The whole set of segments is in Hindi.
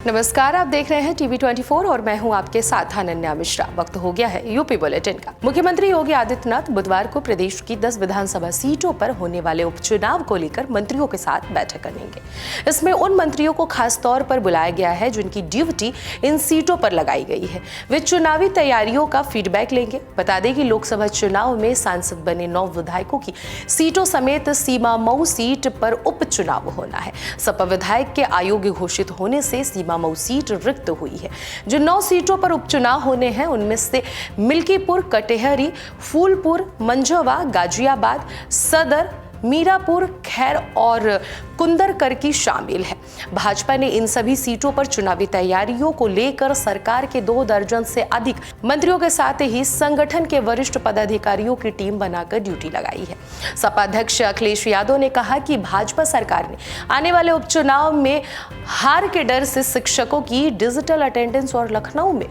नमस्कार, आप देख रहे हैं टीवी 24 और मैं हूं आपके साथ अनन्या मिश्रा। वक्त हो गया है यूपी बुलेटिन का। मुख्यमंत्री योगी आदित्यनाथ बुधवार को प्रदेश की 10 विधानसभा सीटों पर होने वाले उपचुनाव को लेकर मंत्रियों के साथ बैठक करेंगे। इसमें उन मंत्रियों को खास तौर पर बुलाया गया है जिनकी ड्यूटी इन सीटों पर लगाई गई है। वे चुनावी तैयारियों का फीडबैक लेंगे। बता दें कि लोकसभा चुनाव में सांसद बने 9 विधायकों की सीटों समेत सीमा मऊ सीट पर उपचुनाव होना है। सपा विधायक के अयोग्य घोषित होने से सीमा मऊ सीट रिक्त हुई है। जो 9 सीटों पर उपचुनाव होने हैं उनमें से मिल्कीपुर, कटेहरी, फूलपुर, मंझौवा, गाजियाबाद, सदर, मीरापुर, खैर और कुंदरकरकी शामिल है। भाजपा ने इन सभी सीटों पर चुनावी तैयारियों को लेकर सरकार के 2 दर्जन से अधिक मंत्रियों के साथ ही संगठन के वरिष्ठ पदाधिकारियों की टीम बनाकर ड्यूटी लगाई है। सपा अध्यक्ष अखिलेश यादव ने कहा कि भाजपा सरकार ने आने वाले उपचुनाव में हार के डर से शिक्षकों की डिजिटल अटेंडेंस और लखनऊ में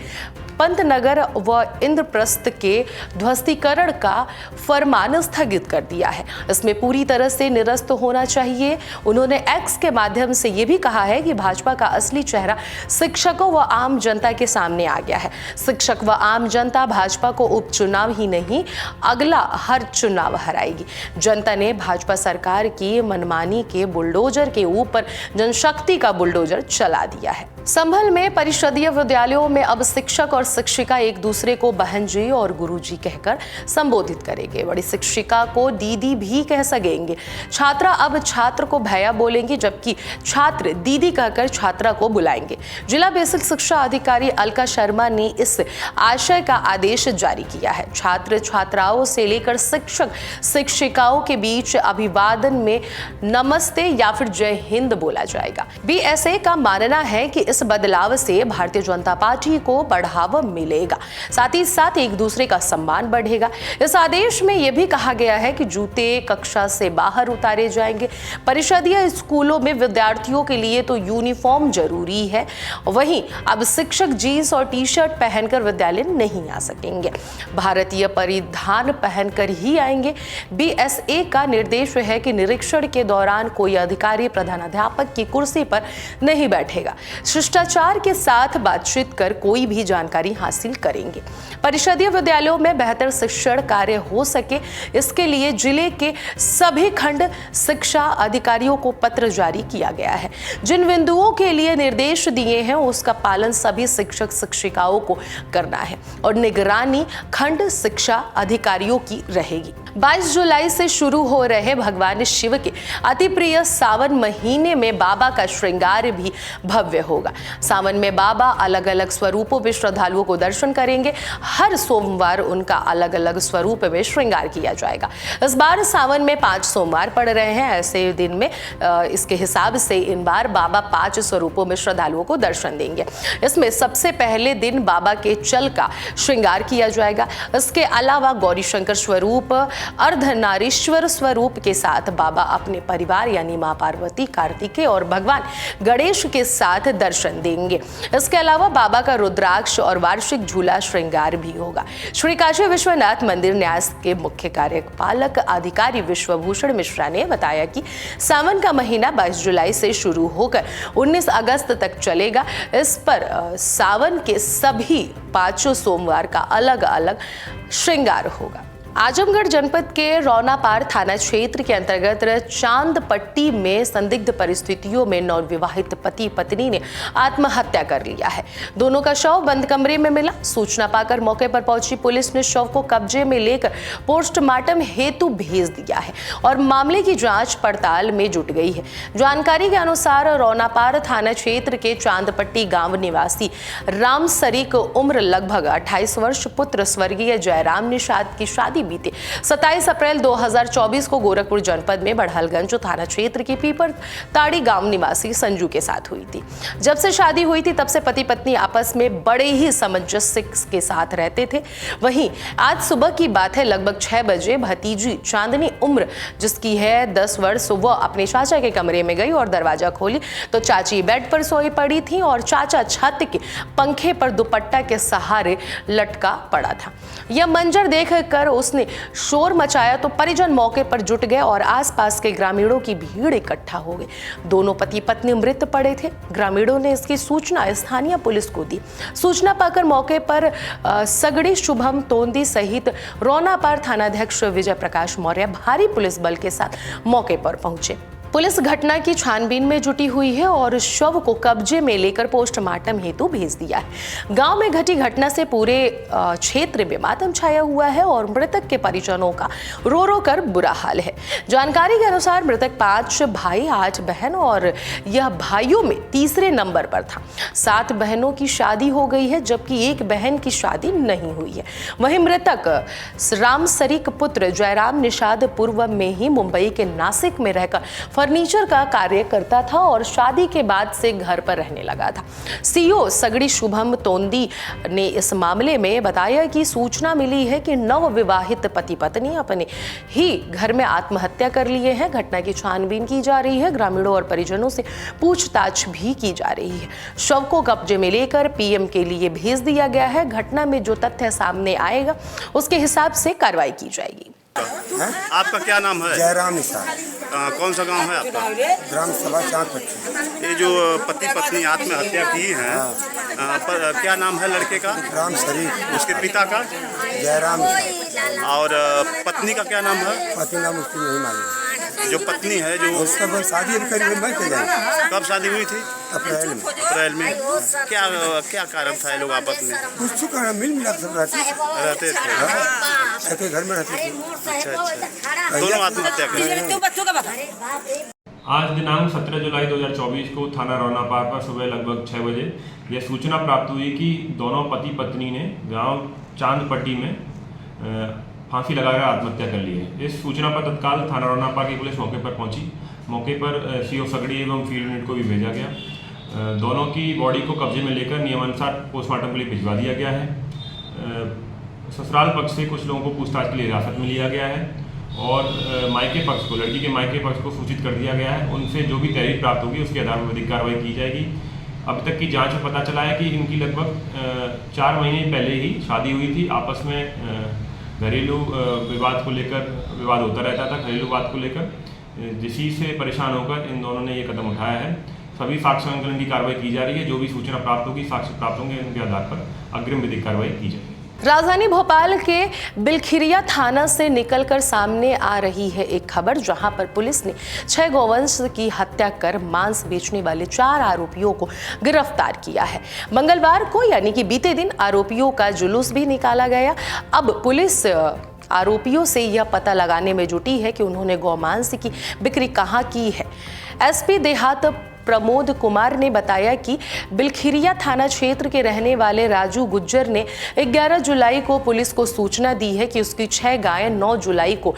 पंतनगर व इंद्रप्रस्थ के ध्वस्तीकरण का फरमान स्थगित कर दिया है। इसमें पूरी तरह से निरस्त होना चाहिए। उन्होंने एक्स के माध्यम से ये भी कहा है कि भाजपा का असली चेहरा शिक्षकों व आम जनता के सामने आ गया है। शिक्षक व आम जनता भाजपा को उपचुनाव ही नहीं, अगला हर चुनाव हराएगी। जनता ने भाजपा सरकार की मनमानी के बुलडोजर के ऊपर जनशक्ति का बुलडोजर चला दिया है। संभल में परिषदीय विद्यालयों में अब शिक्षक और शिक्षिका एक दूसरे को बहन जी और गुरुजी कहकर संबोधित करेंगे। बड़ी शिक्षिका को दीदी भी कह सकेंगे। छात्रा अब छात्र को भैया बोलेंगे, जबकि छात्र दीदी कहकर छात्रा को बुलाएंगे। जिला बेसिक शिक्षा अधिकारी अलका शर्मा ने इस आशय का आदेश जारी किया है। छात्र छात्राओं से लेकर शिक्षक शिक्षिकाओं के बीच अभिवादन में नमस्ते या फिर जय हिंद बोला जाएगा। बीएसए का मानना है कि इस बदलाव से भारतीय जनता पार्टी को बढ़ावा मिलेगा, साथ ही साथ एक दूसरे का सम्मान बढ़ेगा। इस आदेश में यह भी कहा गया है कि जूते कक्षा से बाहर उतारे जाएंगे। परिषदीय स्कूलों में विद्यार्थियों के लिए तो यूनिफॉर्म जरूरी है, वहीं अब शिक्षक जींस और टी शर्ट पहनकर विद्यालय नहीं आ सकेंगे, भारतीय परिधान पहनकर ही आएंगे। बीएसए का निर्देश है कि निरीक्षण के दौरान कोई अधिकारी प्रधानाध्यापक की कुर्सी पर नहीं बैठेगा। शिष्टाचार के साथ बातचीत कर कोई भी जानकारी हासिल करेंगे। परिषदीय विद्यालयों में बेहतर शिक्षण कार्य हो सके, इसके लिए जिले के सभी खंड शिक्षा अधिकारियों को पत्र जारी किया गया है। जिन बिंदुओं के लिए निर्देश दिए हैं उसका पालन सभी शिक्षक शिक्षिकाओं को करना है और निगरानी खंड शिक्षा अधिकारियों की रहेगी। 22 जुलाई से शुरू हो रहे भगवान शिव के अति प्रिय सावन महीने में बाबा का श्रृंगार भी भव्य होगा। सावन में बाबा अलग अलग स्वरूपों में श्रद्धालुओं को दर्शन करेंगे। हर सोमवार उनका अलग अलग स्वरूप में श्रृंगार किया जाएगा। इस बार सावन में 5 सोमवार पड़ रहे हैं। ऐसे दिन में इसके हिसाब से इन बार बाबा 5 स्वरूपों में श्रद्धालुओं को दर्शन देंगे। इसमें सबसे पहले दिन बाबा के चल का श्रृंगार किया जाएगा। इसके अलावा गौरी शंकर स्वरूप, अर्धनारीश्वर स्वरूप के साथ बाबा अपने परिवार यानी मां पार्वती, कार्तिकेय और भगवान गणेश के साथ दर्शन देंगे। इसके अलावा बाबा का रुद्राक्ष और वार्षिक झूला श्रृंगार भी होगा। श्री काशी विश्वनाथ मंदिर न्यास के मुख्य कार्यपालक अधिकारी विश्वभूषण मिश्रा ने बताया कि सावन का महीना 22 जुलाई से शुरू होकर 19 अगस्त तक चलेगा। इस पर सावन के सभी 5 सोमवार का अलग अलग श्रृंगार होगा। आजमगढ़ जनपद के रौनापार थाना क्षेत्र के अंतर्गत चांदपट्टी में संदिग्ध परिस्थितियों में नवविवाहित पति पत्नी ने आत्महत्या कर लिया है। दोनों का शव बंद कमरे में मिला। सूचना पाकर मौके पर पहुंची पुलिस ने शव को कब्जे में लेकर पोस्टमार्टम हेतु भेज दिया है और मामले की जांच पड़ताल में जुट गई है। जानकारी के अनुसार रौनापार थाना क्षेत्र के चांदपट्टी गांव निवासी राम सरीक उम्र लगभग 28 वर्ष पुत्र स्वर्गीय जयराम निषाद की शादी बीते 27 अप्रैल 2024 को गोरखपुर जनपद में बढ़लगंज थाना क्षेत्र के पीपर ताड़ी गांव निवासी संजू के साथ हुई थी। जब से शादी हुई थी तब से पति पत्नी आपस में बड़े ही सामंजस्य के साथ रहते थे। वहीं आज सुबह की बात है, लगभग 6 बजे भतीजी चांदनी उम्र जिसकी है 10 वर्ष, वह अपने चाचा के कमरे में गई और दरवाजा खोली तो चाची बेड पर सोई पड़ी थी और चाचा छत के पंखे पर दुपट्टा के सहारे लटका पड़ा था। यह मंजर देखकर उस पुलिस ने शोर मचाया तो परिजन मौके पर जुट गए और आसपास के ग्रामीणों की भीड़ इकट्ठा हो गई। दोनों पति पत्नी मृत पड़े थे। ग्रामीणों ने इसकी सूचना स्थानीय पुलिस को दी। सूचना पाकर मौके पर सगड़ी शुभम तोंदी सहित रोनापार थानाध्यक्ष विजय प्रकाश मौर्य भारी पुलिस बल के साथ मौके पर पहुंचे। पुलिस घटना की छानबीन में जुटी हुई है और शव को कब्जे में लेकर पोस्टमार्टम हेतु भेज दिया है। गांव में घटी घटना से पूरे क्षेत्र में मातम छाया हुआ है और मृतक के परिजनों का रो रो कर बुरा हाल है। जानकारी के अनुसार मृतक 5 भाई 8 बहन और यह भाइयों में तीसरे नंबर पर था। 7 बहनों की शादी हो गई है जबकि एक बहन की शादी नहीं हुई है। वहीं मृतक राम सरीक पुत्र जयराम निषाद पूर्व में ही मुंबई के नासिक में रहकर फर्नीचर का कार्य करता था और शादी के बाद से घर पर रहने लगा था। सीओ सगड़ी शुभम तोंदी ने इस मामले में बताया कि सूचना मिली है कि नवविवाहित पति पत्नी अपने ही घर में आत्महत्या कर लिए हैं। घटना की छानबीन की जा रही है। ग्रामीणों और परिजनों से पूछताछ भी की जा रही है। शव को कब्जे में लेकर पीएम के लिए भेज दिया गया है। घटना में जो तथ्य सामने आएगा उसके हिसाब से कार्रवाई की जाएगी। आपका क्या नाम है? जयराम निषाद। कौन सा गांव है आपका? ग्राम सभा चांदपट्टी। ये जो पति पत्नी आत्महत्या की है, क्या नाम है लड़के का? राम शरीफ। उसके पिता का? जयराम निषाद। और पत्नी का क्या नाम है? पति नाम उसको नहीं मालूम। जो पत्नी है जो उसका बस शादी करीब में के जाए। कब शादी हुई थी? अप्रैल में। अप्रैल में। क्या कारण था ये लोग आपस में? कुछ कारण मिल मिला सब रहते थे। ऐसे घर में रहते थे। अच्छा। दोनों आत्महत्या कर। आज दिनांक 17 जुलाई 2024 को थाना रोनापार पर सुबह लगभग 6 बजे यह सूचना प्राप्त हुई कि दोनों पति पत्नी ने गांव चांदपट्टी में फांसी लगाकर आत्महत्या कर ली है। इस सूचना पर तत्काल थाना रोनापार की पुलिस मौके पर पहुंची। मौके पर सीओ सगड़ी एवं फील्ड यूनिट को भी भेजा गया। दोनों की बॉडी को कब्जे में लेकर नियमानुसार पोस्टमार्टम के लिए भिजवा दिया गया है। ससुराल पक्ष से कुछ लोगों को पूछताछ के लिए हिरासत में लिया गया है और मायके पक्ष को, लड़की के मायके पक्ष को सूचित कर दिया गया है। उनसे जो भी तहरीर प्राप्त होगी उसके आधार पर विधिक कार्रवाई की जाएगी। अब तक की जांच में पता चला है कि इनकी लगभग 4 महीने पहले ही शादी हुई थी। आपस में घरेलू विवाद को लेकर विवाद होता रहता था, घरेलू बात को लेकर, जिसी से परेशान होकर इन दोनों ने ये कदम उठाया है। सभी साक्ष्य संकलन की कार्रवाई की जा रही है। जो भी सूचना प्राप्त होगी, साक्ष्य प्राप्त होंगे, उनके आधार पर अग्रिम विधिक कार्रवाई की जाएगी। राजधानी भोपाल के बिलखिरिया थाना से निकलकर सामने आ रही है एक खबर, जहां पर पुलिस ने 6 गौवंश की हत्या कर मांस बेचने वाले 4 आरोपियों को गिरफ्तार किया है। मंगलवार को यानी कि बीते दिन आरोपियों का जुलूस भी निकाला गया। अब पुलिस आरोपियों से यह पता लगाने में जुटी है कि उन्होंने गौमांस की बिक्री कहां की है। एसपी देहात प्रमोद कुमार ने बताया कि बिलखिरिया थाना क्षेत्र के रहने वाले राजू गुज्जर ने 11 जुलाई को पुलिस को सूचना दी है कि उसकी 6 गायें 9 जुलाई को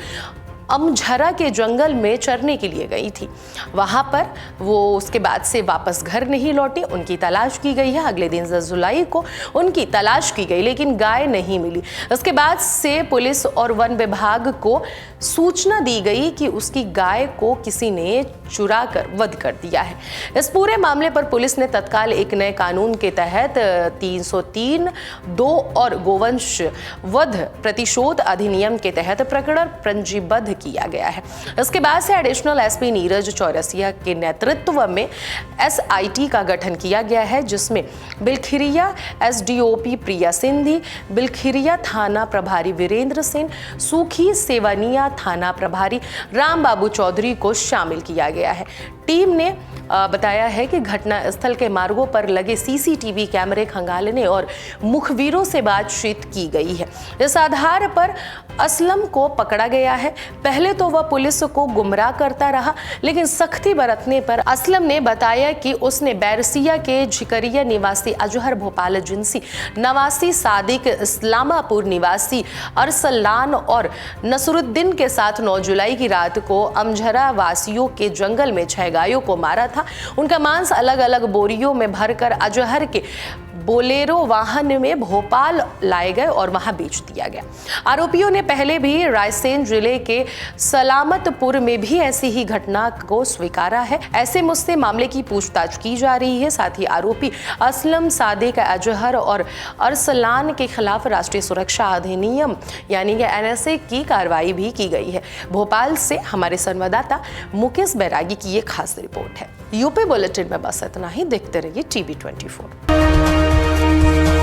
अमझरा के जंगल में चरने के लिए गई थी। वहां पर वो उसके बाद से वापस घर नहीं लौटी। उनकी तलाश की गई है। अगले दिन 10 जुलाई को उनकी तलाश की गई लेकिन गाय नहीं मिली। उसके बाद से पुलिस और वन विभाग को सूचना दी गई कि उसकी गाय को किसी ने चुरा कर वध कर दिया है। इस पूरे मामले पर पुलिस ने तत्काल एक नए कानून के तहत 303(2) और गोवंश वध प्रतिशोध अधिनियम के तहत प्रकरण पंजीबद्ध किया गया है। इसके बाद से एडिशनल एसपी नीरज चौरसिया के नेतृत्व में एसआईटी का गठन किया गया है, जिसमें बिलखिरिया एसडीओपी प्रिया सिंधी, बिलखिरिया थाना प्रभारी वीरेंद्र सिंह, सूखी सेवानिया थाना प्रभारी राम बाबू चौधरी को शामिल किया गया है। टीम ने बताया है कि घटना स्थल के मार्गों पर लगे सीसीटीवी कैमरे खंगालने और मुखबिरों से बातचीत की गई है। इस आधार पर असलम को पकड़ा गया है। पहले तो वह पुलिस को गुमराह करता रहा, लेकिन सख्ती बरतने पर असलम ने बताया कि उसने बैरसिया के झिकरिया निवासी अजहर भोपाल जिनसी, नवासी सादिक इस्लामापुर निवासी अरसलान और नसरुद्दीन के साथ 9 जुलाई की रात को अमझरा वासियों के जंगल में 6 गायों को मारा था। उनका मांस अलग अलग बोरियों में भरकर अजहर के बोलेरो वाहन में भोपाल लाए गए और वहां बेच दिया गया। आरोपियों ने पहले भी रायसेन जिले के सलामतपुर में भी ऐसी ही घटना को स्वीकारा है। ऐसे मुझसे मामले की पूछताछ की जा रही है। साथ ही आरोपी असलम, सादिक, अजहर और अरसलान के खिलाफ राष्ट्रीय सुरक्षा अधिनियम यानी कि NSA की कार्रवाई भी की गई है। भोपाल से हमारे संवाददाता मुकेश बैरागी की ये खास रिपोर्ट है। यूपी बुलेटिन में बस इतना ही। देखते रहिए TV24।